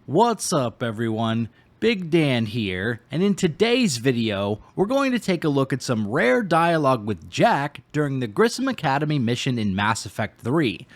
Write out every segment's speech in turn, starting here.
What's up everyone, Big Dan here, and in today's video, we're going to take a look at some rare dialogue with Jack during the Grissom Academy mission in Mass Effect 3.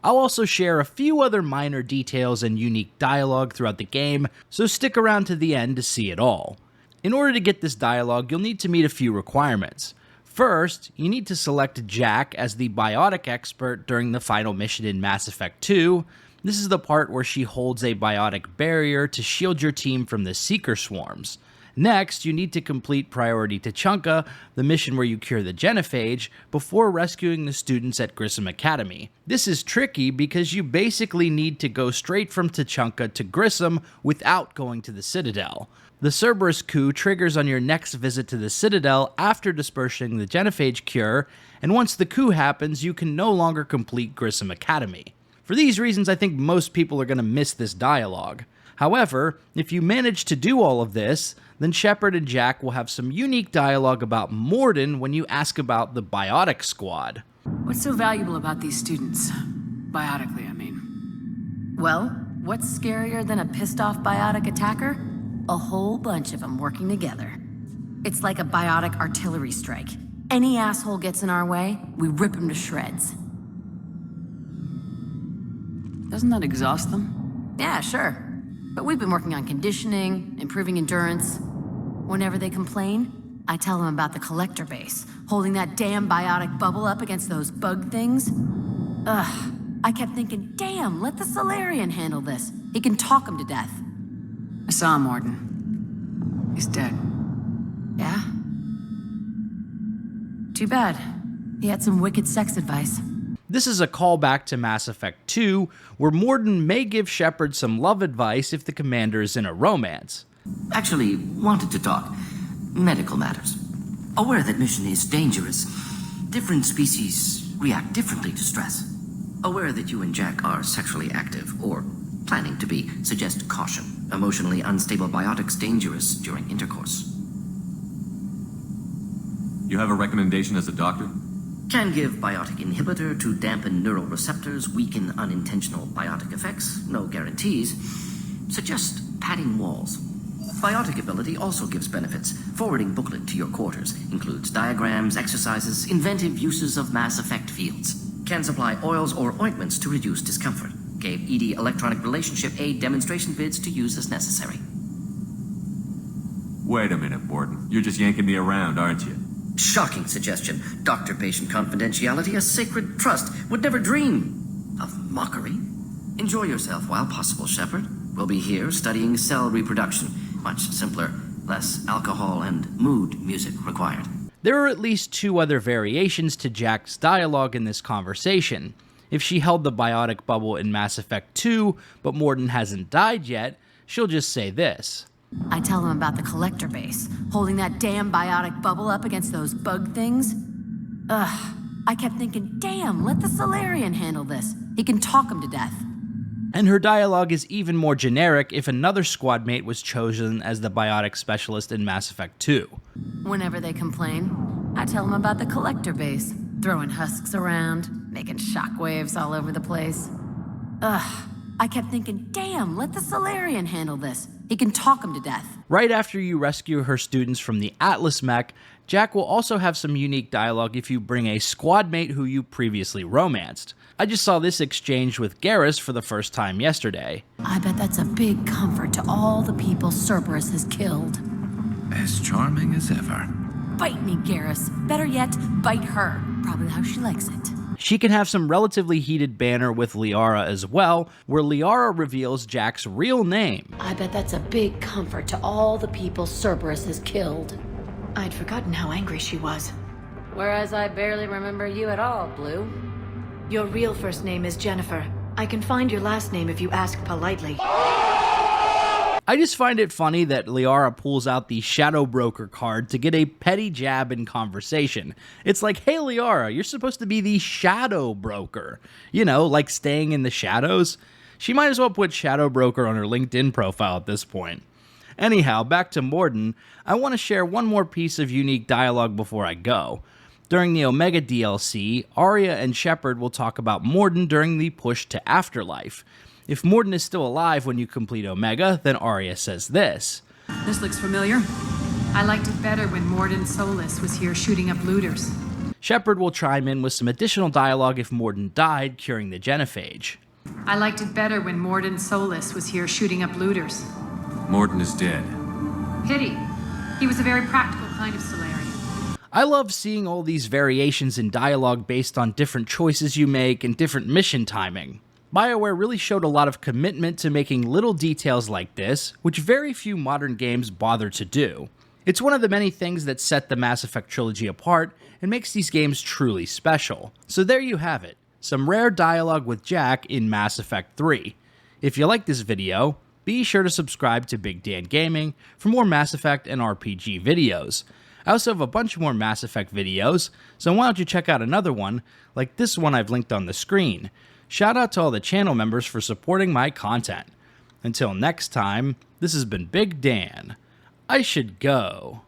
I'll also share a few other minor details and unique dialogue throughout the game, so stick around to the end to see it all. In order to get this dialogue, you'll need to meet a few requirements. First, you need to select Jack as the biotic expert during the final mission in Mass Effect 2. This is the part where she holds a biotic barrier to shield your team from the Seeker swarms. Next, you need to complete Priority Tuchanka, the mission where you cure the genophage, before rescuing the students at Grissom Academy. This is tricky because you basically need to go straight from Tuchanka to Grissom without going to the Citadel. The Cerberus coup triggers on your next visit to the Citadel after dispersing the genophage cure, and once the coup happens, you can no longer complete Grissom Academy. For these reasons, I think most people are going to miss this dialogue. However, if you manage to do all of this, then Shepard and Jack will have some unique dialogue about Mordin when you ask about the biotic squad. What's so valuable about these students? Biotically, I mean. Well, what's scarier than a pissed-off biotic attacker? A whole bunch of them working together. It's like a biotic artillery strike. Any asshole gets in our way, we rip him to shreds. Doesn't that exhaust them? Yeah, sure. But we've been working on conditioning, improving endurance. Whenever they complain, I tell them about the collector base, holding that damn biotic bubble up against those bug things. Ugh, I kept thinking, damn, let the Solarian handle this. He can talk him to death. I saw Mordin. He's dead. Yeah? Too bad. He had some wicked sex advice. This is a callback to Mass Effect 2, where Mordin may give Shepard some love advice if the commander is in a romance. Actually, wanted to talk. Medical matters. Aware that mission is dangerous. Different species react differently to stress. Aware that you and Jack are sexually active, or planning to be, suggest caution. Emotionally unstable biotics dangerous during intercourse. You have a recommendation as a doctor? Can give biotic inhibitor to dampen neural receptors, weaken unintentional biotic effects, no guarantees. Suggest padding walls. Biotic ability also gives benefits. Forwarding booklet to your quarters. Includes diagrams, exercises, inventive uses of Mass Effect fields. Can supply oils or ointments to reduce discomfort. Gave ED electronic relationship aid demonstration vids to use as necessary. Wait a minute, Mordin. You're just yanking me around, aren't you? Shocking suggestion. Doctor-patient confidentiality, a sacred trust. Would never dream of mockery. Enjoy yourself while possible, Shepard. We'll be here studying cell reproduction. Much simpler, less alcohol and mood music required. There are at least two other variations to Jack's dialogue in this conversation. If she held the biotic bubble in Mass Effect 2, but Mordin hasn't died yet, she'll just say this. I tell them about the collector base, holding that damn biotic bubble up against those bug things. Ugh, I kept thinking, damn, let the Solarian handle this. He can talk him to death. And her dialogue is even more generic if another squad mate was chosen as the biotic specialist in Mass Effect 2. Whenever they complain, I tell them about the collector base, throwing husks around, making shockwaves all over the place. Ugh, I kept thinking, damn, let the Solarian handle this. He can talk him to death. Right after you rescue her students from the Atlas mech, Jack will also have some unique dialogue if you bring a squad mate who you previously romanced. I just saw this exchange with Garrus for the first time yesterday. I bet that's a big comfort to all the people Cerberus has killed. As charming as ever. Bite me, Garrus. Better yet, bite her. Probably how she likes it. She can have some relatively heated banter with Liara as well, where Liara reveals Jack's real name. I bet that's a big comfort to all the people Cerberus has killed. I'd forgotten how angry she was. Whereas I barely remember you at all, Blue. Your real first name is Jennifer. I can find your last name if you ask politely. I just find it funny that Liara pulls out the Shadow Broker card to get a petty jab in conversation. It's like, hey Liara, you're supposed to be the Shadow Broker. You know, like staying in the shadows. She might as well put Shadow Broker on her LinkedIn profile at this point. Anyhow, back to Mordin, I want to share one more piece of unique dialogue before I go. During the Omega DLC, Arya and Shepard will talk about Mordin during the push to Afterlife. If Mordin is still alive when you complete Omega, then Arya says this. This looks familiar. I liked it better when Mordin Solus was here shooting up looters. Shepard will chime in with some additional dialogue if Mordin died, curing the genophage. I liked it better when Mordin Solus was here shooting up looters. Mordin is dead. Pity. He was a very practical kind of Solarian. I love seeing all these variations in dialogue based on different choices you make and different mission timing. BioWare really showed a lot of commitment to making little details like this, which very few modern games bother to do. It's one of the many things that set the Mass Effect trilogy apart and makes these games truly special. So there you have it, some rare dialogue with Jack in Mass Effect 3. If you like this video, be sure to subscribe to Big Dan Gaming for more Mass Effect and RPG videos. I also have a bunch more Mass Effect videos, so why don't you check out another one, like this one I've linked on the screen. Shout out to all the channel members for supporting my content. Until next time, this has been Big Dan. I should go.